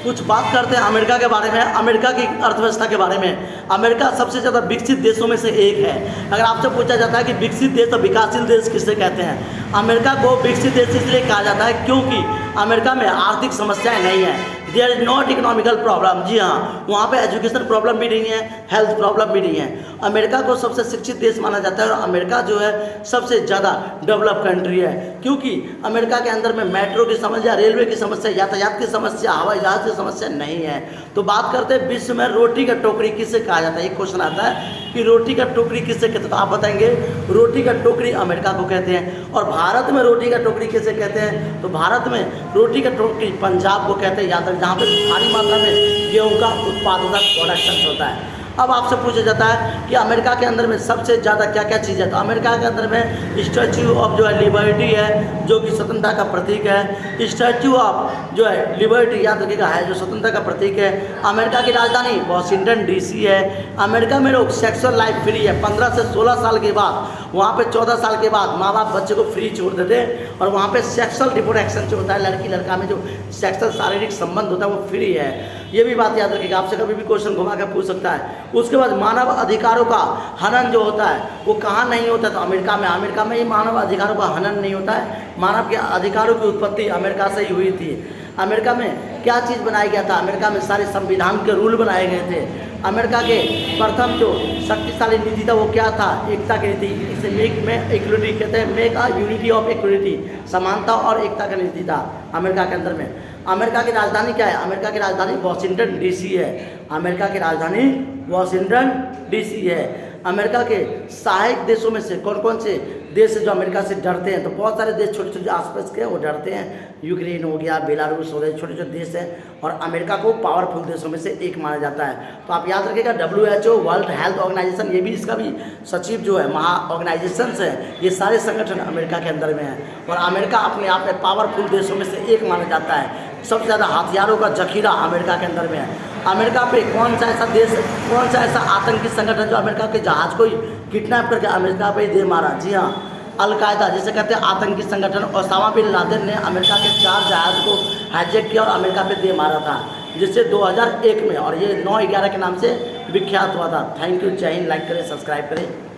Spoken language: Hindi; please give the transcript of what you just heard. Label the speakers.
Speaker 1: कुछ बात करते हैं अमेरिका के बारे में, अमेरिका की अर्थव्यवस्था के बारे में। अमेरिका सबसे ज़्यादा विकसित देशों में से एक है। अगर आपसे पूछा जाता है कि विकसित देश और विकासशील देश किसे कहते हैं, अमेरिका को विकसित देश इसलिए कहा जाता है क्योंकि अमेरिका में आर्थिक समस्याएं नहीं हैं। There is not economical problem. जी हाँ, वहाँ पे एजुकेशन प्रॉब्लम भी नहीं है, हेल्थ प्रॉब्लम भी नहीं है। अमेरिका को सबसे शिक्षित देश माना जाता है और अमेरिका जो है सबसे ज़्यादा डेवलप कंट्री है, क्योंकि अमेरिका के अंदर में मेट्रो की समस्या, रेलवे की समस्या, यातायात की समस्या, हवाई जहाज़ की समस्या नहीं है। तो बात करते हैं विश्व में रोटी का टोकरी किसे कहा जाता है। एक क्वेश्चन आता है कि रोटी का टोकरी किसे कहते हैं, तो आप बताएंगे रोटी का टोकरी अमेरिका को कहते हैं। और भारत में रोटी का टोकरी किसे कहते हैं, तो भारत में रोटी का टोकरी पंजाब को कहते हैं, याद रख, जहाँ पे भारी मात्रा में गेहूँ का उत्पाद होता है, प्रोडक्शन होता है। अब आपसे पूछा जाता है कि अमेरिका के अंदर में सबसे ज़्यादा क्या क्या चीज़ है, तो अमेरिका के अंदर में स्टैचू ऑफ जो है लिबर्टी है, जो कि स्वतंत्रता का प्रतीक है। स्टैचू ऑफ जो है लिबर्टी, याद रखिएगा, है जो स्वतंत्रता का प्रतीक है। अमेरिका की राजधानी वॉशिंगटन डीसी है। अमेरिका में लोग सेक्सुअल लाइफ फ्री है। 15 से 16 साल के बाद, वहाँ पे 14 साल के बाद माँ बाप बच्चे को फ्री छोड़ देते हैं और वहाँ पे सेक्सुअल रिप्रोडक्शन जो होता है, लड़की लड़का में जो सेक्सुअल शारीरिक संबंध होता है वो फ्री है। ये भी बात याद रखिएगा, आपसे कभी भी क्वेश्चन घुमा कर पूछ सकता है। उसके बाद मानव अधिकारों का हनन जो होता है वो कहाँ नहीं होता है, तो अमेरिका में। अमेरिका में ही मानव अधिकारों का हनन नहीं होता है। मानव के अधिकारों की उत्पत्ति अमेरिका से ही हुई थी। अमेरिका में क्या चीज़ बनाया गया था, अमेरिका में सारे संविधान के रूल बनाए गए थे। अमेरिका के प्रथम जो शक्तिशाली नीति था वो क्या था, एकता की नीति। इसे मेक में इक्वलिटी कहते हैं, make a unity of equality, समानता और एकता का नीति था अमेरिका के अंदर में। अमेरिका की राजधानी क्या है, अमेरिका की राजधानी वॉशिंगटन डीसी है। अमेरिका की राजधानी वॉशिंगटन डीसी है। अमेरिका के सहायक देशों में से कौन कौन से देश जो अमेरिका से डरते हैं, तो बहुत सारे देश छोटे छोटे आसपास के वो डरते हैं। यूक्रेन हो गया, बेलारूस हो गए, छोटे छोटे देश हैं और अमेरिका को पावरफुल देशों में से एक माना जाता है। तो आप याद रखिएगा WHO, वर्ल्ड हेल्थ ऑर्गेनाइजेशन, ये भी इसका भी सचिव जो है, महा ऑर्गेनाइजेशंस है, ये सारे संगठन अमेरिका के अंदर में हैं। और अमेरिका अपने आप में पावरफुल देशों में से एक माना जाता है। सबसे ज़्यादा हथियारों का जखीरा अमेरिका के अंदर में है। अमेरिका पे कौन सा ऐसा देश, कौन सा ऐसा आतंकी संगठन जो अमेरिका के जहाज़ को किडनैप करके अमेरिका पे दे मारा, जी हाँ, अल-कायदा जिसे कहते हैं आतंकी संगठन। ओसामा बिन लादेन ने अमेरिका के 4 जहाज़ को हाईजैक किया और अमेरिका पे दे मारा था, जिससे 2001 में, और ये 9/11 के नाम से विख्यात हुआ था। थैंक यू, जय हिंद। लाइक करें, सब्सक्राइब करें।